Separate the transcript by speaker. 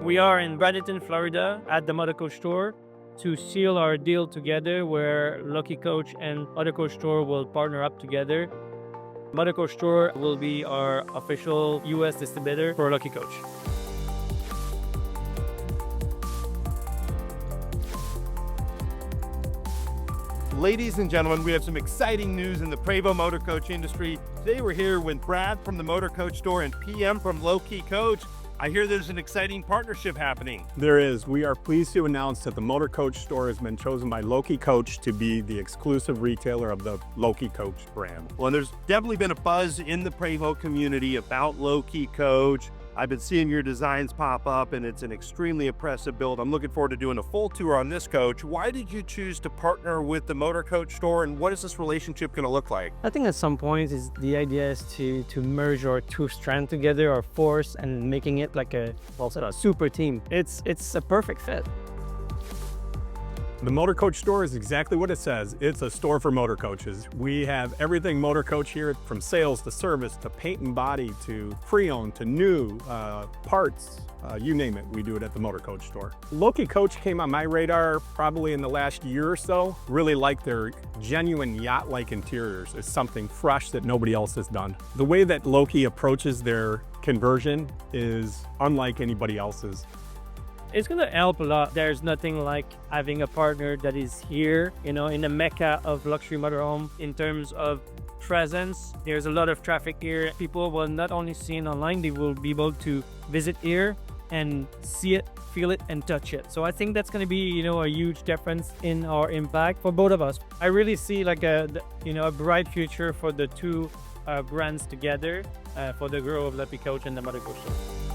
Speaker 1: We are in Bradenton, Florida at the Motorcoach Store to seal our deal together where Loki Coach and Motorcoach Store will partner up together. Motorcoach Store will be our official US distributor for Loki Coach.
Speaker 2: Ladies and gentlemen, we have some exciting news in the Prevost motor coach industry. Today we're here with Brad from the Motorcoach Store and PM from Loki Coach. I hear there's an exciting partnership happening.
Speaker 3: There is. We are pleased to announce that the Motorcoach Store has been chosen by Loki Coach to be the exclusive retailer of the Loki Coach brand.
Speaker 2: Well, there's definitely been a buzz in the Prevost community about Loki Coach. I've been seeing your designs pop up and it's an extremely impressive build. I'm looking forward to doing a full tour on this coach. Why did you choose to partner with the Motorcoach Store and what is this relationship going to look like?
Speaker 1: I think at some point the idea is to merge our two strands together, our force, and making it like a super team. It's a perfect fit.
Speaker 3: The Motorcoach Store is exactly what it says. It's a store for motor coaches. We have everything motor coach here, from sales to service to paint and body to pre-owned to new parts. You name it, we do it at the Motorcoach Store. Loki Coach came on my radar probably in the last year or so. Really like their genuine yacht-like interiors. It's something fresh that nobody else has done. The way that Loki approaches their conversion is unlike anybody else's.
Speaker 1: It's gonna help a lot. There's nothing like having a partner that is here, in the mecca of luxury motorhome in terms of presence. There's a lot of traffic here. People will not only see it online, they will be able to visit here and see it, feel it, and touch it. So I think that's gonna be, a huge difference in our impact for both of us. I really see like a bright future for the two brands together for the growth of Loki Coach and the Motorcoach Store.